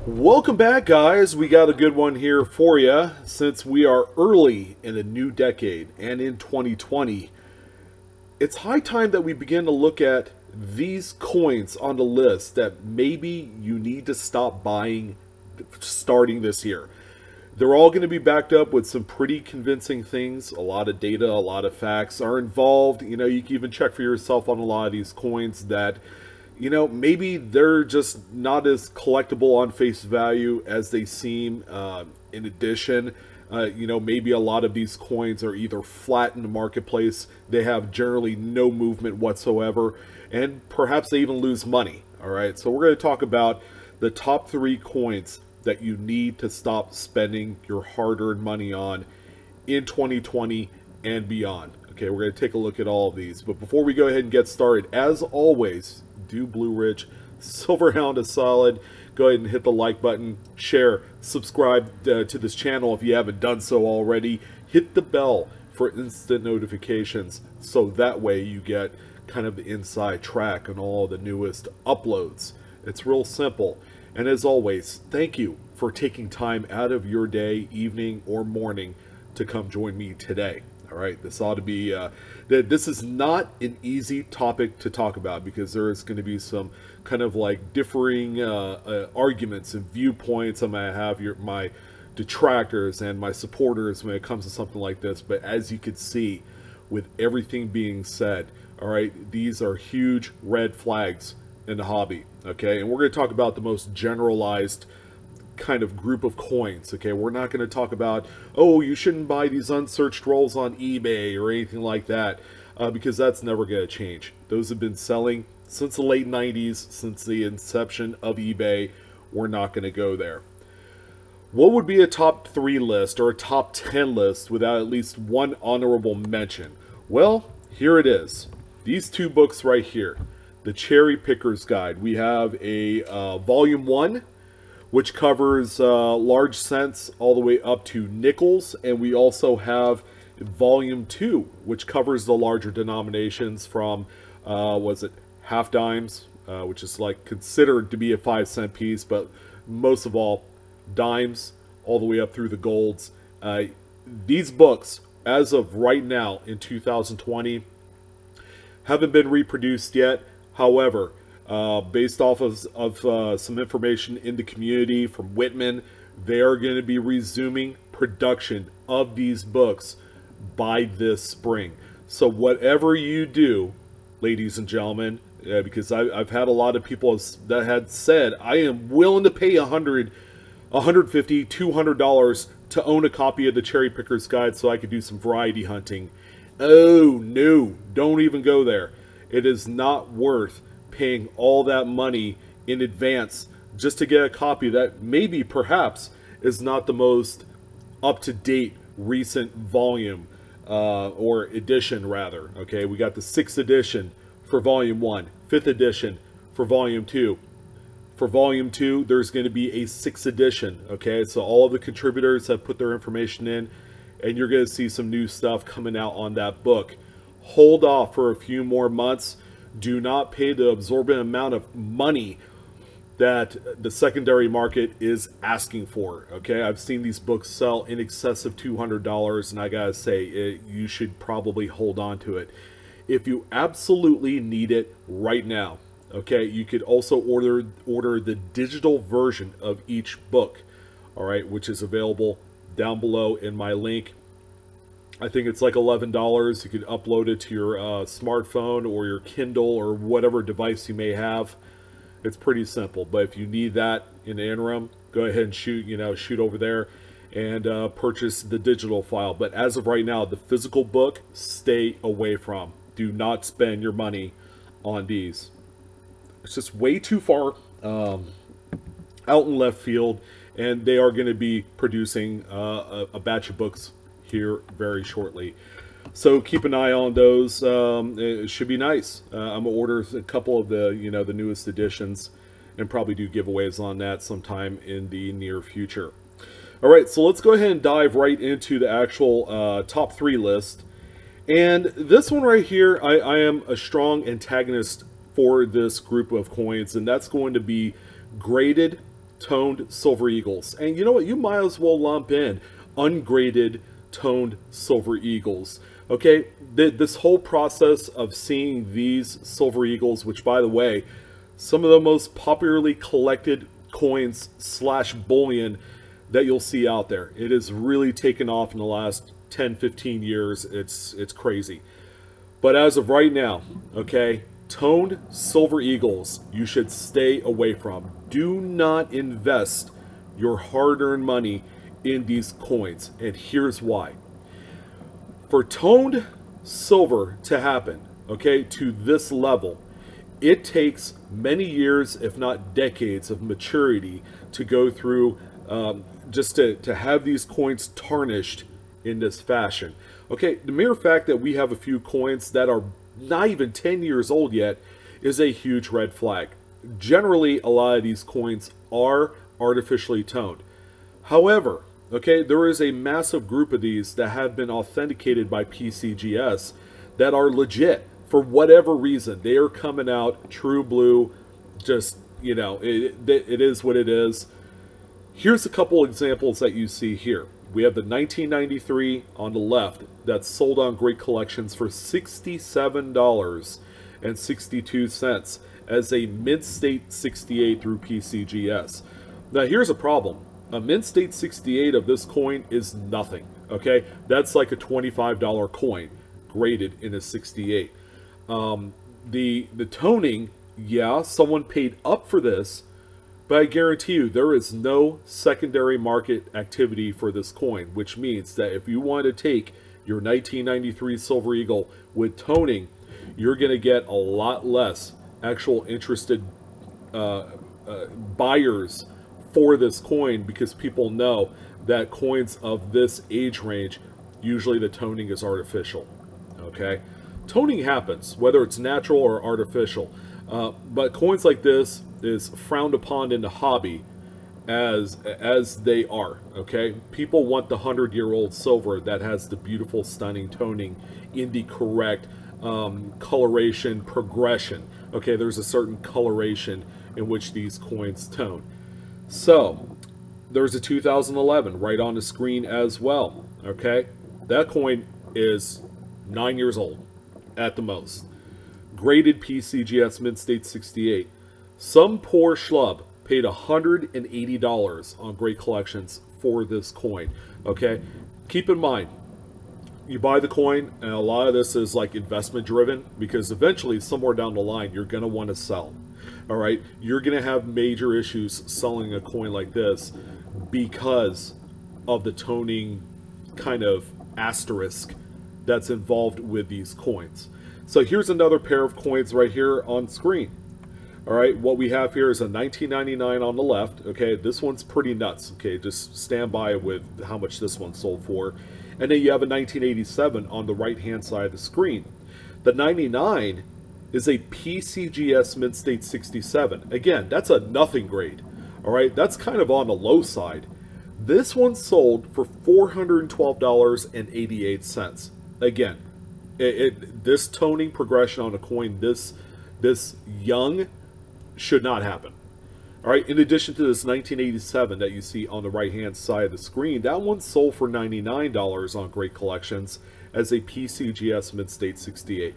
Welcome back, guys. We got a good one here for you since we are early in a new decade and in 2020. It's high time that we begin to look at these coins on the list that maybe you need to stop buying starting this year. They're all going to be backed up with some pretty convincing things. A lot of data, a lot of facts are involved. You can even check for yourself on a lot of these coins that maybe they're just not as collectible on face value as they seem. In addition, maybe a lot of these coins are either flat in the marketplace, they have generally no movement whatsoever, and perhaps they even lose money. All right, so we're going to talk about the top 3 coins that you need to stop spending your hard-earned money on in 2020 and beyond. Okay, we're going to take a look at all of these. But before we go ahead and get started, as always, do Blue Ridge, Silverhound is solid. Go ahead and hit the like button, share, subscribe to this channel if you haven't done so already. Hit the bell for instant notifications so that way you get kind of the inside track on all the newest uploads. It's real simple. And as always, thank you for taking time out of your day, evening, or morning to come join me today. All right, this ought to be, this is not an easy topic to talk about because there is going to be some kind of like differing arguments and viewpoints. I'm going to have my detractors and my supporters when it comes to something like this. But as you can see, with everything being said, all right, these are huge red flags in the hobby. Okay, and we're going to talk about the most generalized kind of group of coins. Okay, we're not going to talk about, oh, you shouldn't buy these unsearched rolls on eBay or anything like that, because that's never going to change. Those have been selling since the late 90s, since the inception of eBay. We're not going to go there. What would be a top 3 list or a top 10 list without at least one honorable mention? Well, here it is. These 2 books right here, the Cherry Picker's Guide. We have a volume 1, which covers large cents all the way up to nickels, and we also have volume 2, which covers the larger denominations from was it half dimes, which is like considered to be a 5-cent piece, but most of all dimes all the way up through the golds. These books, as of right now in 2020, haven't been reproduced yet. However, based off of some information in the community from Whitman, they are going to be resuming production of these books by this spring. So whatever you do, ladies and gentlemen, because I've had a lot of people that had said, I am willing to pay $100, $150, $200 to own a copy of the Cherry Picker's Guide so I could do some variety hunting. Oh no, don't even go there. It is not worth paying all that money in advance just to get a copy that maybe perhaps is not the most up-to-date recent volume or edition rather. Okay, we got the 6th edition for volume 1, 5th edition for volume 2. For volume 2, there's going to be a 6th edition. Okay, so all of the contributors have put their information in, and you're going to see some new stuff coming out on that book. Hold off for a few more months. Do not pay the absorbent amount of money that the secondary market is asking for. Okay, I've seen these books sell in excess of $200, and I gotta say, you should probably hold on to it. If you absolutely need it right now, okay, you could also order the digital version of each book, all right, which is available down below in my link. I think it's like $11. You could upload it to your smartphone or your Kindle or whatever device you may have. It's pretty simple. But if you need that in the interim, go ahead and shoot over there and purchase the digital file. But as of right now, the physical book, stay away from. Do not spend your money on these. It's just way too far out in left field, and they are going to be producing a batch of books here very shortly, so keep an eye on those. It should be nice. I'm gonna order a couple of the the newest editions and probably do giveaways on that sometime in the near future. All right, so let's go ahead and dive right into the actual top 3 list. And this one right here, I am a strong antagonist for this group of coins, and that's going to be graded toned silver eagles. And you know what? You might as well lump in ungraded toned silver eagles. Okay, this whole process of seeing these silver eagles, which by the way, some of the most popularly collected coins slash bullion that you'll see out there. It has really taken off in the last 10-15 years. It's crazy. But as of right now, okay, toned silver eagles you should stay away from. Do not invest your hard-earned money in these coins, and here's why. For toned silver to happen, okay, to this level, it takes many years, if not decades, of maturity to go through just to have these coins tarnished in this fashion. Okay, the mere fact that we have a few coins that are not even 10 years old yet is a huge red flag. Generally, a lot of these coins are artificially toned. However, okay, there is a massive group of these that have been authenticated by PCGS that are legit. For whatever reason, they are coming out true blue, just, you know, it is what it is. Here's a couple examples that you see here. We have the 1993 on the left that's sold on Great Collections for $67.62 as a mint state 68 through PCGS. Now here's a problem. A mint state 68 of this coin is nothing, okay? That's like a $25 coin graded in a 68. The toning, yeah, someone paid up for this, but I guarantee you there is no secondary market activity for this coin, which means that if you want to take your 1993 Silver Eagle with toning, you're going to get a lot less actual interested buyers for this coin, because people know that coins of this age range, usually the toning is artificial. Okay, toning happens whether it's natural or artificial, but coins like this is frowned upon in the hobby as they are. Okay, people want the 100-year-old silver that has the beautiful, stunning toning in the correct coloration progression. Okay, there's a certain coloration in which these coins tone. So there's a 2011 right on the screen as well. Okay, that coin is 9 years old at the most. Graded PCGS mint state 68. Some poor schlub paid $180 on Great Collections for this coin. Okay, keep in mind, you buy the coin, and a lot of this is like investment driven, because eventually somewhere down the line you're going to want to sell. All right, you're going to have major issues selling a coin like this because of the toning kind of asterisk that's involved with these coins. So here's another pair of coins right here on screen. All right, what we have here is a 1999 on the left. Okay, this one's pretty nuts. Okay, just stand by with how much this one sold for. And then you have a 1987 on the right-hand side of the screen. The 99 is a PCGS mint state 67. Again, that's a nothing grade. All right, that's kind of on the low side. This one sold for $412.88. Again, this toning progression on a coin this young should not happen. All right, in addition to this 1987 that you see on the right-hand side of the screen, that one sold for $99 on Great Collections as a PCGS mint state 68.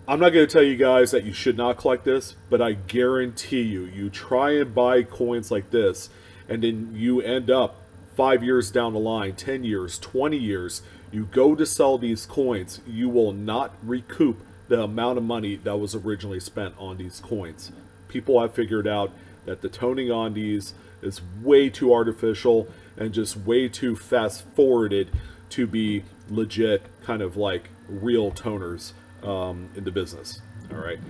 I'm not going to tell you guys that you should not collect this, but I guarantee you, you try and buy coins like this, and then you end up 5 years down the line, 10 years, 20 years, you go to sell these coins, you will not recoup the amount of money that was originally spent on these coins. People have figured out that the toning on these is way too artificial and just way too fast forwarded to be legit, kind of like real toners in the business. All right,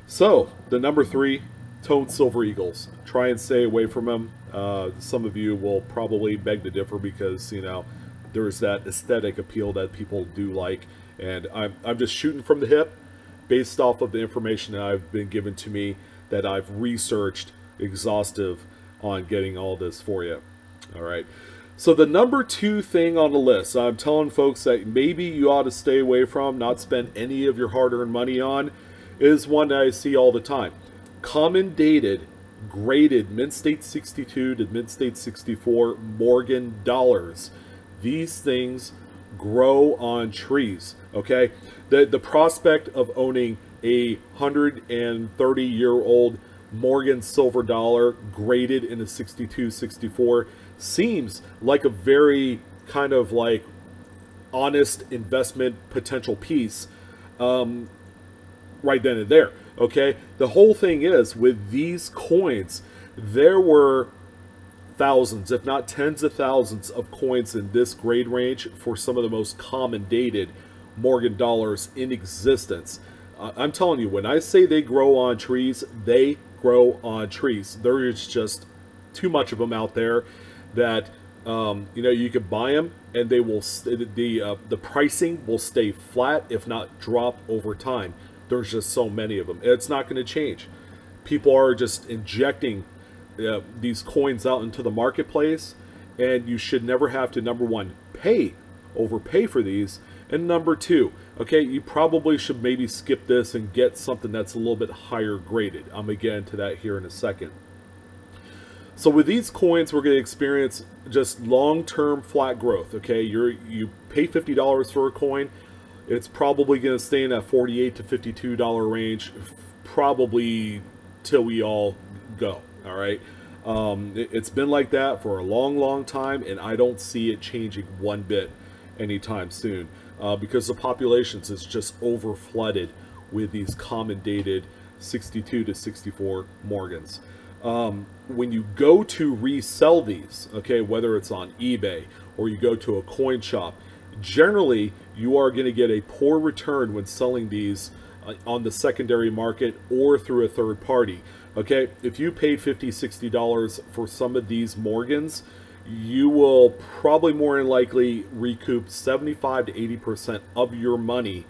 so the number 3, toned silver eagles. Try and stay away from them. Some of you will probably beg to differ, because you know there's that aesthetic appeal that people do like, and I'm just shooting from the hip based off of the information that I've been given to me, that I've researched exhaustive on getting all this for you. All right, so the number 2 thing on the list, I'm telling folks that maybe you ought to stay away from, not spend any of your hard-earned money on, is one that I see all the time. Common dated graded Mint State 62 to Mint State 64 Morgan dollars. These things grow on trees, okay? The prospect of owning a 130-year-old Morgan silver dollar graded in a 62, 64 seems like a very kind of like honest investment potential piece right then and there, okay? The whole thing is, with these coins, there were thousands, if not tens of thousands of coins in this grade range for some of the most common dated Morgan dollars in existence. I'm telling you, when I say they grow on trees, they grow on trees. There is just too much of them out there that you know, you could buy them and they will the pricing will stay flat, if not drop over time. There's just so many of them. It's not going to change. People are just injecting these coins out into the marketplace, and you should never have to, number one, overpay for these, and number two, okay, you probably should maybe skip this and get something that's a little bit higher graded. I'm going to get into that here in a second. So with these coins, we're going to experience just long-term flat growth, okay? You pay $50 for a coin, it's probably going to stay in that $48 to $52 range, probably till we all go, all right? It's been like that for a long time, and I don't see it changing one bit anytime soon, because the populations is just over flooded with these common dated 62 to 64 Morgans. When you go to resell these, okay, whether it's on eBay or you go to a coin shop, generally you are going to get a poor return when selling these on the secondary market or through a third party. Okay, if you paid $50, $60 for some of these Morgans, you will probably more than likely recoup 75 to 80% of your money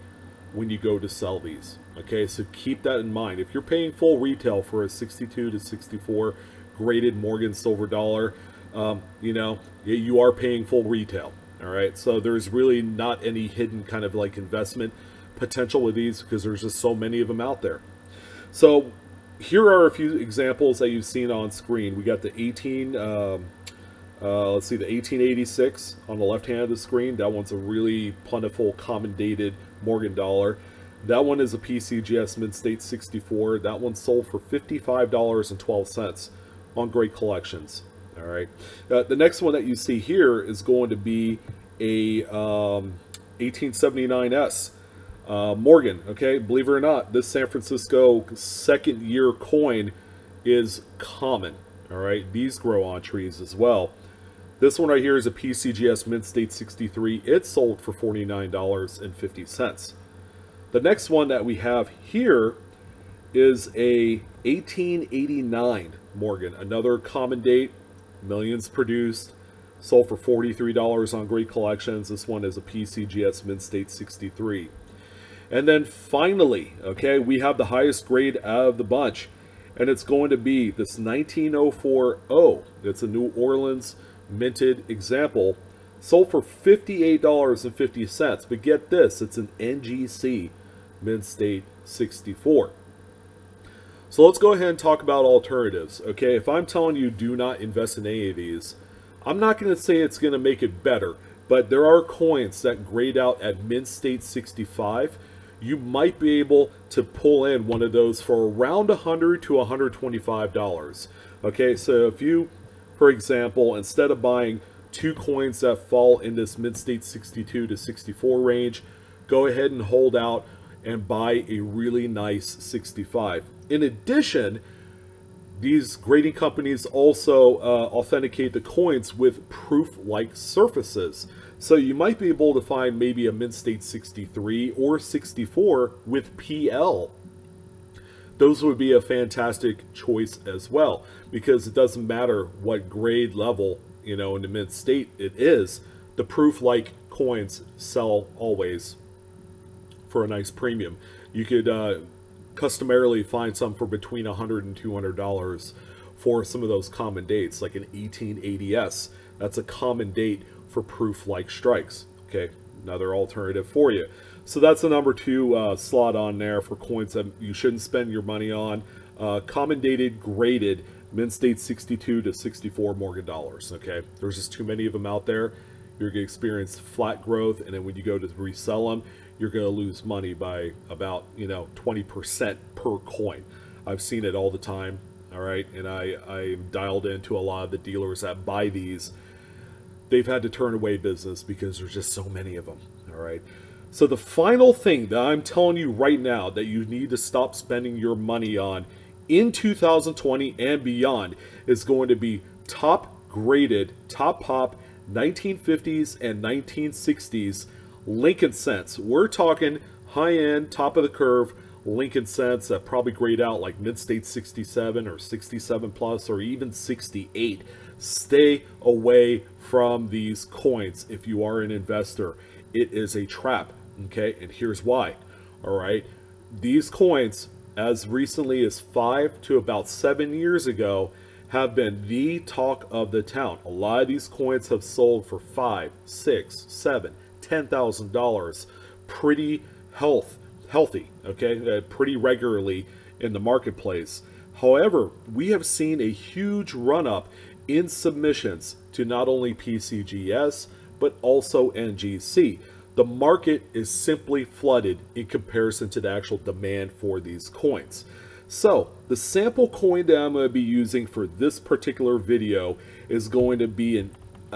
when you go to sell these. Okay, so keep that in mind. If you're paying full retail for a 62 to 64 graded Morgan silver dollar, you know, you are paying full retail. All right, so there's really not any hidden kind of like investment potential with these, because there's just so many of them out there. So here are a few examples that you've seen on screen. We got the let's see, the 1886 on the left hand of the screen. That one's a really plentiful common dated Morgan dollar. That one is a PCGS Mint State 64. That one sold for $55.12 on Great Collections. All right. The next one that you see here is going to be a 1879S Morgan. Okay, believe it or not, this San Francisco second year coin is common. All right, these grow on trees as well. This one right here is a PCGS Mint State 63. It sold for $49.50. The next one that we have here is a 1889 Morgan, another common date, millions produced, sold for $43 on Great Collections. This one is a PCGS Mint State 63. And then finally, okay, we have the highest grade out of the bunch, and it's going to be this 1904 It's a New Orleans minted example, sold for $58.50. But get this, it's an NGC Mint State 64. So let's go ahead and talk about alternatives. Okay, if I'm telling you do not invest in any of these, I'm not going to say it's going to make it better, but there are coins that grade out at Mint State 65. You might be able to pull in one of those for around $100 to $125. Okay, so if you, for example, instead of buying two coins that fall in this Mint State 62 to 64 range, go ahead and hold out and buy a really nice 65. In addition, these grading companies also authenticate the coins with proof-like surfaces. So you might be able to find maybe a Mint State 63 or 64 with PL. Those would be a fantastic choice as well, because it doesn't matter what grade level, you know, in the Mint State it is, the proof-like coins sell always for a nice premium. You could customarily find some for between $100 and $200 for some of those common dates, like an 1880S. That's a common date for proof-like strikes. Okay, another alternative for you. So that's the number 2 slot on there for coins that you shouldn't spend your money on. Common dated, graded Mint State 62 to 64 Morgan dollars. Okay, there's just too many of them out there. You're going to experience flat growth, and then when you go to resell them, you're going to lose money by about 20% per coin. I've seen it all the time. All right, and I'm dialed into a lot of the dealers that buy these. They've had to turn away business because there's just so many of them. All right. So the final thing that I'm telling you right now that you need to stop spending your money on in 2020 and beyond is going to be top graded, top pop 1950s and 1960s Lincoln cents. We're talking high end, top of the curve Lincoln cents that probably grade out like Mint State 67 or 67 plus or even 68. Stay away from these coins if you are an investor. It is a trap, okay? And here's why, all right? These coins, as recently as 5 to about 7 years ago, have been the talk of the town. A lot of these coins have sold for $5, $6, $7, $10,000 pretty healthy, okay, pretty regularly in the marketplace. However, we have seen a huge run up in submissions to not only PCGS but also NGC. The market is simply flooded in comparison to the actual demand for these coins. So the sample coin that I'm going to be using for this particular video is going to be a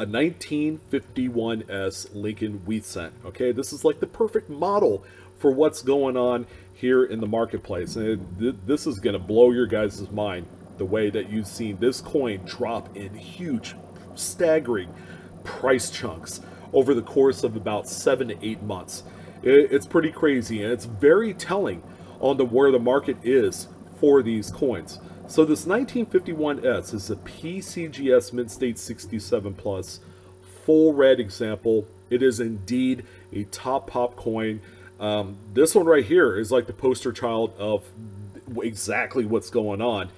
1951S Lincoln wheat cent. Okay, this is like the perfect model for what's going on here in the marketplace, and this is going to blow your guys' mind, the way that you've seen this coin drop in huge, staggering price chunks over the course of about 7 to 8 months. It's pretty crazy, and it's very telling on where the market is for these coins. So this 1951S is a PCGS Mint State 67 Plus full red example. It is indeed a top pop coin. This one right here is like the poster child of exactly what's going on.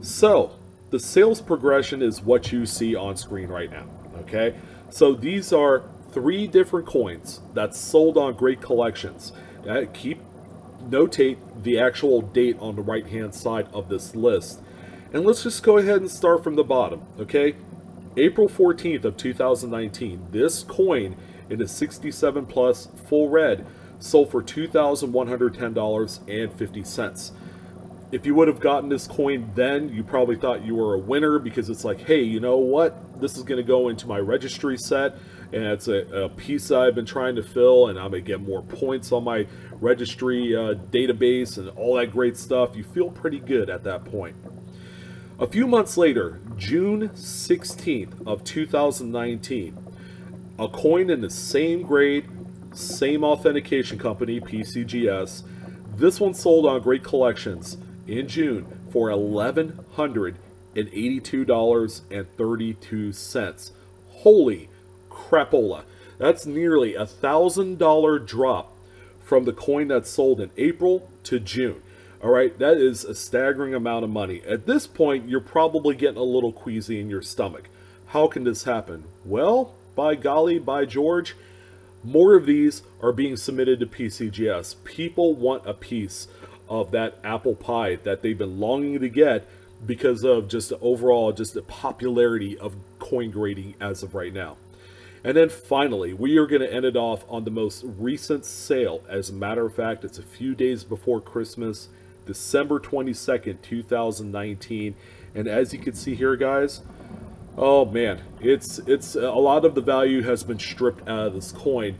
So the sales progression is what you see on screen right now. Okay, so these are 3 different coins that's sold on Great Collections. Notate the actual date on the right hand side of this list, and let's just go ahead and start from the bottom. Okay, April 14th of 2019, this coin in a 67 plus full red sold for $2,110.50. If you would have gotten this coin then, you probably thought you were a winner, because it's like, hey, you know what? This is going to go into my registry set, and it's a piece that I've been trying to fill, and I'm going to get more points on my registry database and all that great stuff. You feel pretty good at that point. A few months later, June 16th of 2019, a coin in the same grade, same authentication company, PCGS. This one sold on Great Collections in June for $1,182.32. Holy crapola. That's nearly $1,000 drop from the coin that sold in April to June. All right, that is a staggering amount of money. At this point, you're probably getting a little queasy in your stomach. How can this happen? Well, by golly, by George, more of these are being submitted to PCGS. People want a piece of that apple pie that they've been longing to get because of just the overall, just the popularity of coin grading as of right now. And then finally, we are going to end it off on the most recent sale. As a matter of fact, it's a few days before Christmas, December 22nd, 2019. And as you can see here, guys, oh man, it's a lot of the value has been stripped out of this coin.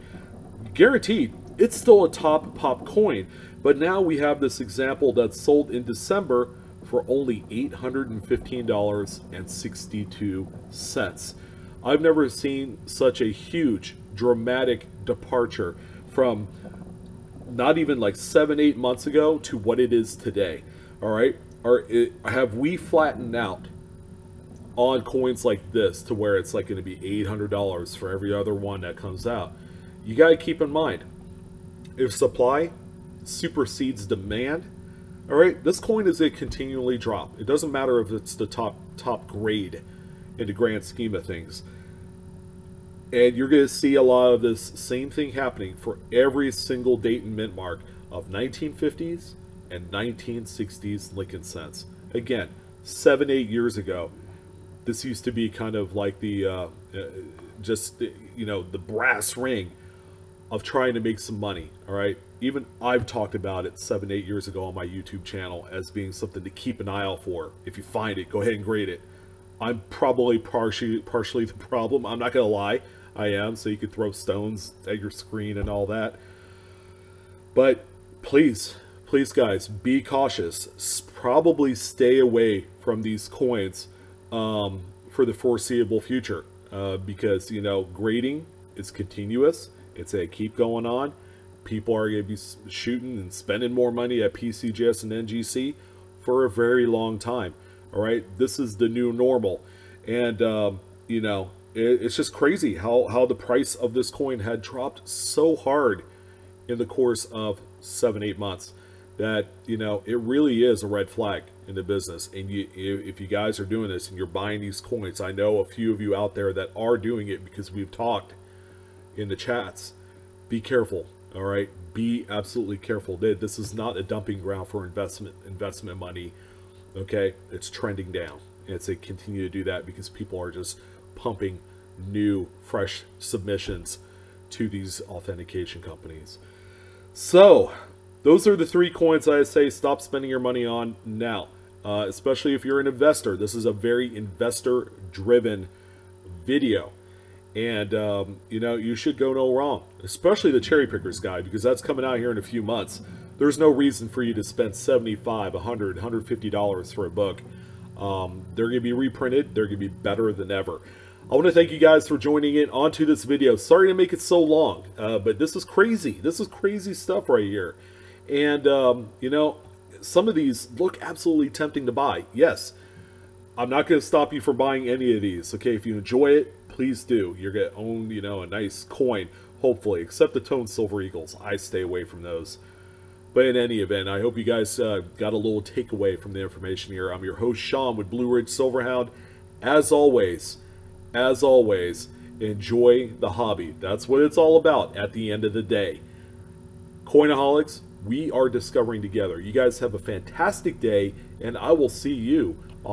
Guaranteed, it's still a top pop coin, but now we have this example that's sold in December for only $815.62. I've never seen such a huge, dramatic departure from not even like 7-8 months ago to what it is today. All right, have we flattened out on coins like this to where it's like going to be $800 for every other one that comes out? You got to keep in mind, if supply supersedes demand, all right, this coin is a continually drop. It doesn't matter if it's the top grade in the grand scheme of things. And you're going to see a lot of this same thing happening for every single date and mint mark of 1950s and 1960s Lincoln cents. Again, 7, 8 years ago, this used to be kind of like the just you know, the brass ring of trying to make some money. All right, even I've talked about it 7, 8 years ago on my YouTube channel as being something to keep an eye out for. If you find it, go ahead and grade it. I'm probably partially the problem. I'm not gonna lie, I am. So you could throw stones at your screen and all that. But please, please, guys, be cautious. Probably stay away from these coins for the foreseeable future, because, you know, grading is continuous. It's a keep going on. People are going to be shooting and spending more money at PCGS and NGC for a very long time. All right, this is the new normal, and you know, it's just crazy how the price of this coin had dropped so hard in the course of 7, 8 months that, you know, it really is a red flag in the business. And if you guys are doing this and you're buying these coins, I know a few of you out there that are doing it because we've talked in the chats. Be careful. All right, be absolutely careful. This is not a dumping ground for investment money. Okay, it's trending down, and it's a continue to do that because people are just pumping new, fresh submissions to these authentication companies. So those are the 3 coins I say stop spending your money on now, especially if you're an investor. This is a very investor-driven video. And, you know, you should go no wrong, especially the Cherry Pickers Guide, because that's coming out here in a few months. There's no reason for you to spend $75, $100, $150 for a book. They're going to be reprinted. They're going to be better than ever. I want to thank you guys for joining in onto this video. Sorry to make it so long, but this is crazy. This is crazy stuff right here. And, you know, some of these look absolutely tempting to buy. Yes, I'm not going to stop you from buying any of these. Okay, if you enjoy it, please do. You're going to own, you know, a nice coin, hopefully, except the Tone Silver Eagles. I stay away from those. But in any event, I hope you guys got a little takeaway from the information here. I'm your host, Sean, with Blue Ridge Silverhound. As always, enjoy the hobby. That's what it's all about at the end of the day. Coinaholics, we are discovering together. You guys have a fantastic day, and I will see you on